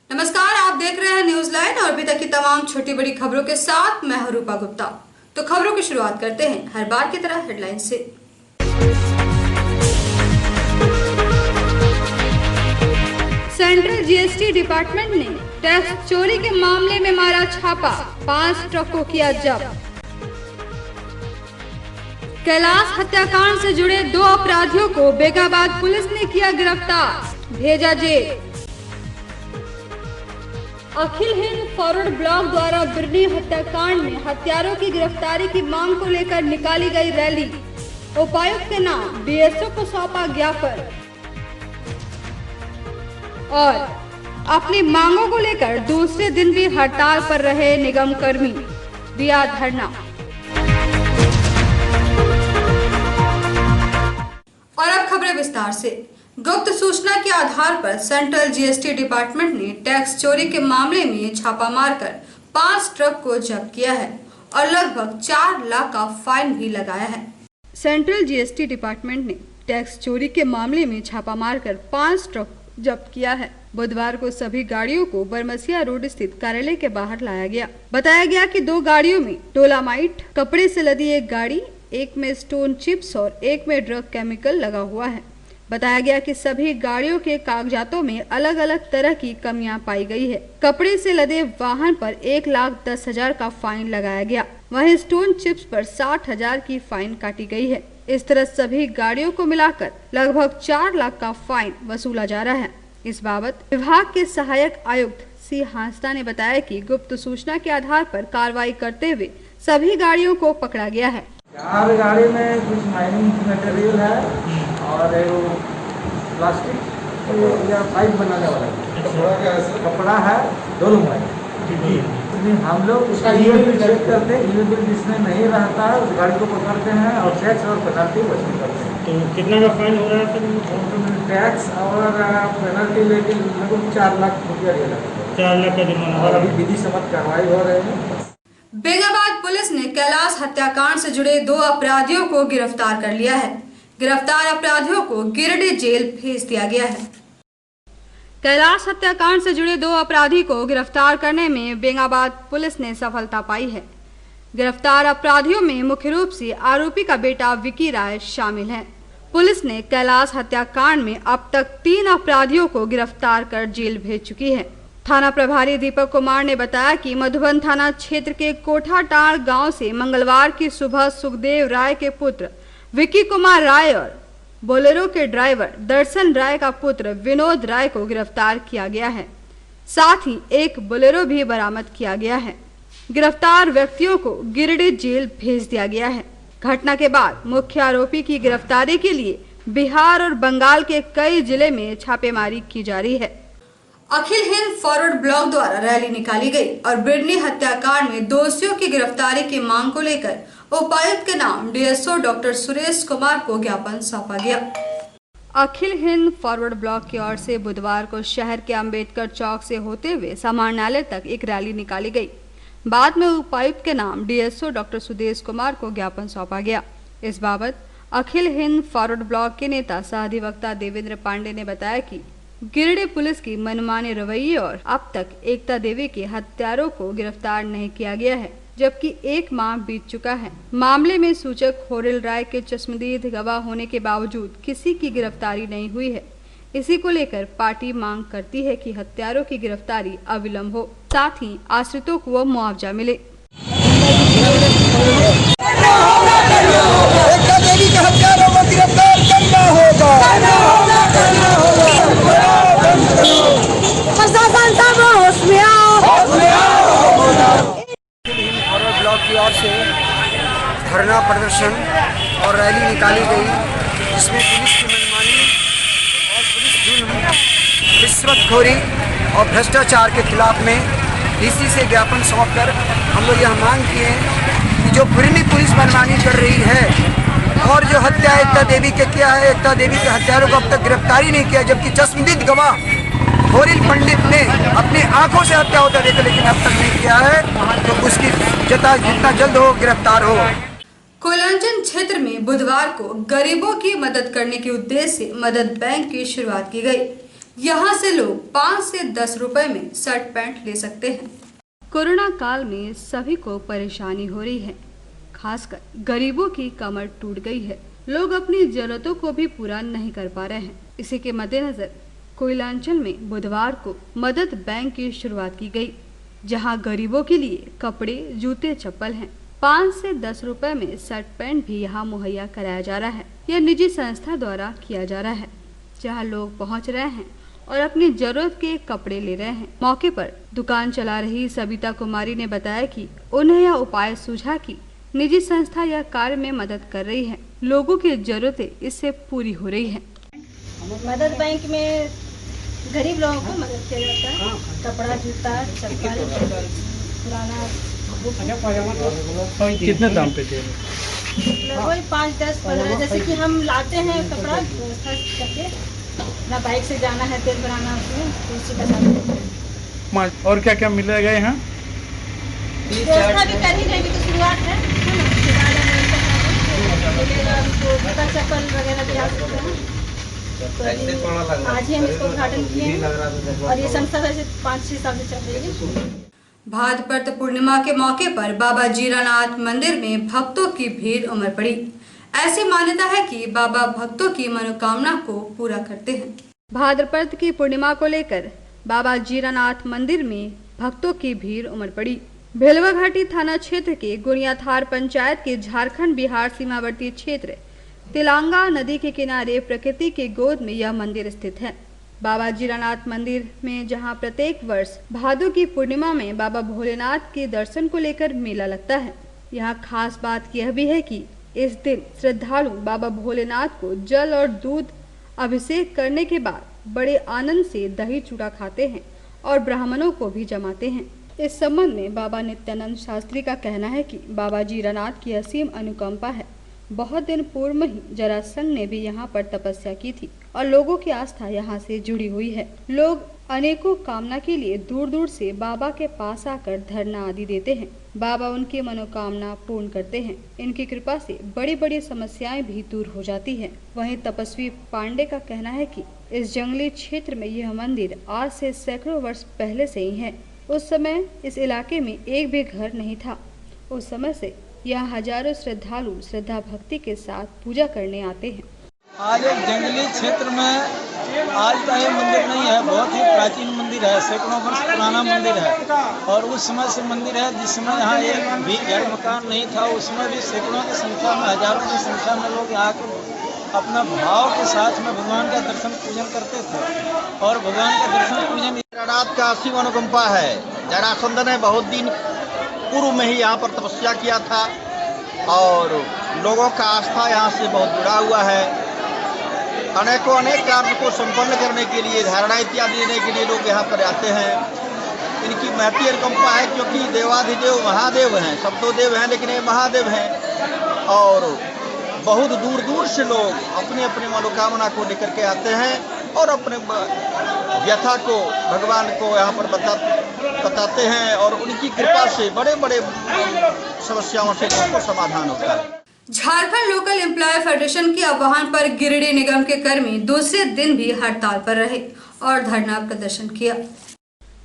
नमस्कार, आप देख रहे हैं न्यूज लाइन और अभी तक की तमाम छोटी बड़ी खबरों के साथ मैं हूं रूपा गुप्ता। तो खबरों की शुरुआत करते हैं हर बार की तरह हेडलाइन से। सेंट्रल जीएसटी डिपार्टमेंट ने टैक्स चोरी के मामले में मारा छापा, 5 ट्रक को किया जब्त। कैलाश हत्याकांड से जुड़े 2 अपराधियों को बेगाबाद पुलिस ने किया गिरफ्तार, भेजा जेल। अखिल हिंद फॉरवर्ड ब्लॉक द्वारा बिरनी हत्याकांड में हत्यारों की गिरफ्तारी की मांग को लेकर निकाली गई रैली, उपायुक्त के नाम डीएसओ को सौंपा ज्ञापन। और अपनी मांगों को लेकर दूसरे दिन भी हड़ताल पर रहे निगम कर्मी, दिया धरना। और अब खबरें विस्तार से। गुप्त सूचना के आधार पर सेंट्रल जीएसटी डिपार्टमेंट ने टैक्स चोरी के मामले में छापा मारकर 5 ट्रक को जब्त किया है और लगभग 4 लाख का फाइन भी लगाया है। सेंट्रल जीएसटी डिपार्टमेंट ने टैक्स चोरी के मामले में छापा मारकर 5 ट्रक जब्त किया है। बुधवार को सभी गाड़ियों को बरमसिया रोड स्थित कार्यालय के बाहर लाया गया। बताया गया कि 2 गाड़ियों में डोलामाइट कपड़े से लदी एक गाड़ी, एक में स्टोन चिप्स और एक में ड्रग केमिकल लगा हुआ है। बताया गया कि सभी गाड़ियों के कागजातों में अलग अलग तरह की कमियां पाई गई है। कपड़े से लदे वाहन पर 1,10,000 का फाइन लगाया गया, वहीं स्टोन चिप्स पर 60,000 की फाइन काटी गई है। इस तरह सभी गाड़ियों को मिलाकर लगभग 4 लाख का फाइन वसूला जा रहा है। इस बाबत विभाग के सहायक आयुक्त सी हांसदा ने बताया कि गुप्त सूचना के आधार पर कार्रवाई करते हुए सभी गाड़ियों को पकड़ा गया है। 4 गाड़ी में कुछ माइनिंग मटेरियल है और प्लास्टिक या पाइप बनाने वाला कपड़ा है, दोनों में। हम लोग उसका ईमेल भी चेक करते हैं, ईमेल जिसमें नहीं रहता है उस गाड़ी को पकड़ते हैं और टैक्स और पेनल्टी वसूल करते हैं। तो कितना का फाइन हो रहा है? टैक्स और पेनल्टी लेके लगभग 4 लाख रुपया दिया जाता है। 4 लाख का जुर्माना और अभी विधि सम्मत कार्रवाई हो रहे हैं। बेगाबाद पुलिस ने कैलाश हत्याकांड से जुड़े 2 अपराधियों को गिरफ्तार कर लिया है। गिरफ्तार अपराधियों को गिरिडीह जेल भेज दिया गया है। कैलाश हत्याकांड से जुड़े 2 अपराधी को गिरफ्तार करने में बेगाबाद पुलिस ने सफलता पाई है। गिरफ्तार अपराधियों में मुख्य रूप से आरोपी का बेटा विकी राय शामिल है। पुलिस ने कैलाश हत्याकांड में अब तक 3 अपराधियों को गिरफ्तार कर जेल भेज चुकी है। थाना प्रभारी दीपक कुमार ने बताया कि मधुबन थाना क्षेत्र के कोठाटाड़ गांव से मंगलवार की सुबह सुखदेव राय के पुत्र विकी कुमार राय और बोलेरो के ड्राइवर दर्शन राय का पुत्र विनोद राय को गिरफ्तार किया गया है। साथ ही एक बोलेरो भी बरामद किया गया है। गिरफ्तार व्यक्तियों को गिरिडीह जेल भेज दिया गया है। घटना के बाद मुख्य आरोपी की गिरफ्तारी के लिए बिहार और बंगाल के कई जिले में छापेमारी की जा रही है। अखिल हिंद फॉरवर्ड ब्लॉक द्वारा रैली निकाली गई और बिरनी हत्याकांड में दोषियों की गिरफ्तारी की मांग को लेकर उपायुक्त के नाम डीएसओ डॉक्टर सुरेश कुमार को ज्ञापन सौंपा गया। अखिल हिंद फॉरवर्ड ब्लॉक की ओर से बुधवार को शहर के अंबेडकर चौक से होते हुए समाहरणालय तक एक रैली निकाली गई। बाद में उपायुक्त के नाम डीएसओ डॉक्टर सुरेश कुमार को ज्ञापन सौंपा गया। इस बाबत अखिल हिंद फॉरवर्ड ब्लॉक के नेता सह अधिवक्ता देवेंद्र पांडे ने बताया कि गिरिडीह पुलिस की मनमाने रवैये और अब तक एकता देवी के हत्यारों को गिरफ्तार नहीं किया गया है, जबकि 1 माह बीत चुका है। मामले में सूचक होरिल राय के चश्मदीद गवाह होने के बावजूद किसी की गिरफ्तारी नहीं हुई है। इसी को लेकर पार्टी मांग करती है कि हत्यारों की गिरफ्तारी अविलंब हो, साथ ही आश्रितों को मुआवजा मिले। ब्लॉक की ओर से धरना प्रदर्शन और रैली निकाली गई, जिसमें पुलिस की मनमानी और पुलिस जुल्म, रिश्वतखोरी और भ्रष्टाचार के खिलाफ में डीसी से ज्ञापन सौंपकर हम लोग यह मांग किए कि जो बिरनी पुलिस मनमानी कर रही है और जो हत्या एकता देवी के किया है, एकता देवी के हत्यारों को अब तक गिरफ्तारी नहीं किया, जबकि चश्मदीद गवाह होरिल पंडित ने अपनी आंखों से हत्या होता देखा लेकिन अब तक नहीं किया है, तो उसकी जितना जल्द हो गिरफ्तार हो। कोयलंजन क्षेत्र में बुधवार को गरीबों की मदद करने के उद्देश्य से मदद बैंक की शुरुआत की गई। यहाँ से लोग 5 से 10 रुपए में शर्ट पैंट ले सकते हैं। कोरोना काल में सभी को परेशानी हो रही है, खासकर गरीबों की कमर टूट गई है। लोग अपनी जरूरतों को भी पूरा नहीं कर पा रहे हैं। इसी के मद्देनजर कोयलांचल में बुधवार को मदद बैंक की शुरुआत की गई, जहां गरीबों के लिए कपड़े, जूते, चप्पल हैं। 5 से 10 रुपए में शर्ट पैंट भी यहां मुहैया कराया जा रहा है। यह निजी संस्था द्वारा किया जा रहा है, जहां लोग पहुंच रहे हैं और अपनी जरूरत के कपड़े ले रहे हैं। मौके पर दुकान चला रही सबिता कुमारी ने बताया कि उन्हें यह उपाय सूझा कि निजी संस्था यह कार्य में मदद कर रही है। लोगों की जरूरतें इससे पूरी हो रही है। मदद बैंक में गरीब लोगों को मदद किया जाता है। कपड़ा, जूता, चप्पल, पुराना कितने दाम पे थे? लगभग 5, 10, 15। जैसे कि हम लाते हैं कपड़ा व्यवस्था करके, ना बाइक से जाना है, तेल भराना उसमें, तो उसी का जाना है। और क्या क्या मिलेगा यहाँ? व्यवस्था भी कर ही रहेगी, तो शुरुआत है ना। जूता, चप्पल वगैरह भी आ सकते हैं। तो आज ही हम इसको उद्घाटन किए हैं और ये संस्था वैसे 5-6 साल से चल रही है। भाद्रपद पूर्णिमा के मौके पर बाबा जीरानाथ मंदिर में भक्तों की भीड़ उमड़ पड़ी। ऐसी मान्यता है कि बाबा भक्तों की मनोकामना को पूरा करते हैं। भाद्रपद की पूर्णिमा को लेकर बाबा जीरानाथ मंदिर में भक्तों की भीड़ उमड़ पड़ी। भेलवा घाटी थाना क्षेत्र के गुड़ियाथार पंचायत के झारखंड बिहार सीमावर्ती क्षेत्र तिलांगा नदी के किनारे प्रकृति के गोद में यह मंदिर स्थित है। बाबा जीरानाथ मंदिर में जहां प्रत्येक वर्ष भादो की पूर्णिमा में बाबा भोलेनाथ के दर्शन को लेकर मेला लगता है, यहाँ खास बात यह भी है कि इस दिन श्रद्धालु बाबा भोलेनाथ को जल और दूध अभिषेक करने के बाद बड़े आनंद से दही चूड़ा खाते हैं और ब्राह्मणों को भी जमाते हैं। इस संबंध में बाबा नित्यानंद शास्त्री का कहना है कि बाबा जीरानाथ की असीम अनुकंपा है। बहुत दिन पूर्व में ही जरासंध ने भी यहाँ पर तपस्या की थी और लोगों की आस्था यहाँ से जुड़ी हुई है। लोग अनेकों कामना के लिए दूर दूर से बाबा के पास आकर धरना आदि देते हैं। बाबा उनकी मनोकामना पूर्ण करते हैं। इनकी कृपा से बड़ी बड़ी समस्याएं भी दूर हो जाती हैं। वहीं तपस्वी पांडे का कहना है कि इस जंगली क्षेत्र में यह मंदिर आज से सैकड़ों वर्ष पहले से ही है। उस समय इस इलाके में एक भी घर नहीं था। उस समय से यहाँ हजारों श्रद्धालु श्रद्धा भक्ति के साथ पूजा करने आते हैं। आज एक जंगली क्षेत्र में आज का ये मंदिर नहीं है, बहुत ही प्राचीन मंदिर है, सैकड़ों वर्ष पुराना मंदिर है। और उस समय से मंदिर है जिस समय यहाँ एक भी घर मकान नहीं था। उसमें भी सैकड़ों की संख्या में, हजारों की संख्या में लोग यहाँ के अपना भाव के साथ में भगवान का दर्शन पूजन करते थे। और भगवान का दर्शन पूजन रात का असीम अनुकंपा है। जरासंध ने बहुत दिन पूर्व में ही यहाँ पर तपस्या किया था और लोगों का आस्था यहाँ से बहुत जुड़ा हुआ है। अनेक कार्य को संपन्न करने के लिए, धारणा इत्यादि देने के लिए लोग यहाँ पर आते हैं। इनकी महती अनुकंपा है क्योंकि देवाधिदेव महादेव हैं, सब तो देव हैं लेकिन ये महादेव हैं। और बहुत दूर दूर से लोग अपनी अपनी मनोकामना को लेकर के आते हैं और अपने व्यथा को भगवान को यहाँ पर बताते हैं और उनकी कृपा से बड़े बड़े समस्याओं से उनको समाधान होता है। झारखंड लोकल एम्प्लॉय फेडरेशन के आह्वान पर गिरिडीह निगम के कर्मी दूसरे दिन भी हड़ताल पर रहे और धरना प्रदर्शन किया।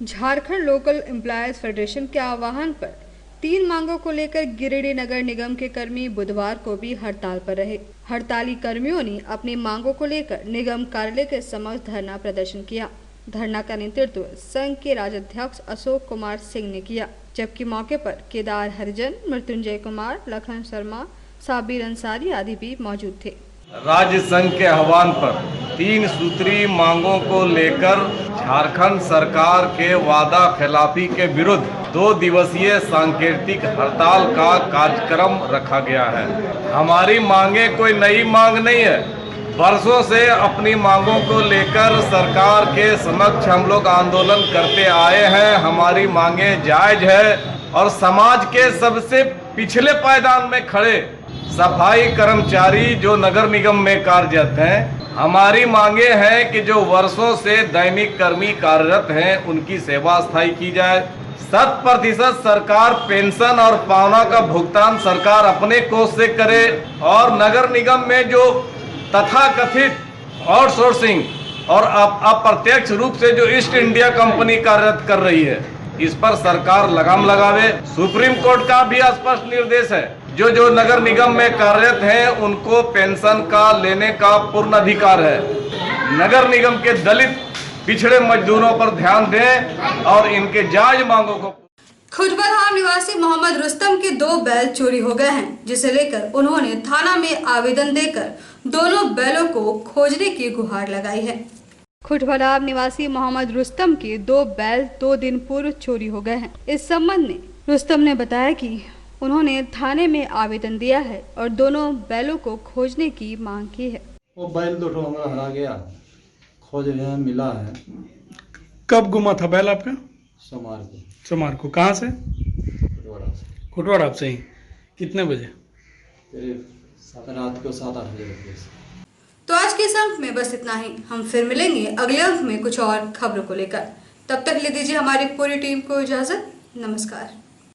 झारखंड लोकल एम्प्लॉयज फेडरेशन के आह्वान पर 3 मांगों को लेकर गिरिडीह नगर निगम के कर्मी बुधवार को भी हड़ताल पर रहे। हड़ताली कर्मियों ने अपनी मांगों को लेकर निगम कार्यालय के समक्ष धरना प्रदर्शन किया। धरना का नेतृत्व संघ के राज्याध्यक्ष अशोक कुमार सिंह ने किया, जबकि मौके पर केदार हरिजन, मृत्युंजय कुमार, लखन शर्मा, साबिर अंसारी आदि भी मौजूद थे। राज्य संघ के आह्वान पर 3 सूत्री मांगों को लेकर झारखंड सरकार के वादा खिलाफी के विरुद्ध 2 दिवसीय सांकेतिक हड़ताल का कार्यक्रम रखा गया है। हमारी मांगे कोई नई मांग नहीं है। वर्षों से अपनी मांगों को लेकर सरकार के समक्ष हम लोग आंदोलन करते आए हैं। हमारी मांगे जायज है और समाज के सबसे पिछले पायदान में खड़े सफाई कर्मचारी जो नगर निगम में कार्यरत हैं, हमारी मांगे हैं कि जो वर्षों से दैनिक कर्मी कार्यरत हैं उनकी सेवा स्थायी की जाए। 100% सरकार पेंशन और पावना का भुगतान सरकार अपने कोष से करे और नगर निगम में जो तथाकथित आउटसोर्सिंग और अप्रत्यक्ष रूप से जो ईस्ट इंडिया कंपनी कार्यरत कर रही है, इस पर सरकार लगाम लगावे। सुप्रीम कोर्ट का भी स्पष्ट निर्देश है, जो नगर निगम में कार्यरत हैं उनको पेंशन का लेने का पूर्ण अधिकार है। नगर निगम के दलित पिछड़े मजदूरों पर ध्यान दें और इनके जायज मांगों को। खुटबधाम निवासी मोहम्मद रुस्तम के 2 बैल चोरी हो गए हैं, जिसे लेकर उन्होंने थाना में आवेदन देकर दोनों बैलों को खोजने की गुहार लगाई है। खुटबधाम निवासी मोहम्मद रुस्तम के 2 बैल 2 दिन पूर्व चोरी हो गए हैं। इस संबंध में रुस्तम ने बताया कि उन्होंने थाने में आवेदन दिया है और दोनों बैलों को खोजने की मांग की है। वो बैल 2 ठो हमारा हरा गया, खोज रहे हैं, मिला है। कब गुमा था बैल आपका? सोमवार को। कहाँ से? खुटवाड़ा से ही। कितने बजे? करीब रात को 7-8 बजे। तो आज के इस अंक में बस इतना ही। हम फिर मिलेंगे अगले अंक में कुछ और खबरों को लेकर। तब तक ले दीजिए हमारी पूरी टीम को इजाजत। नमस्कार।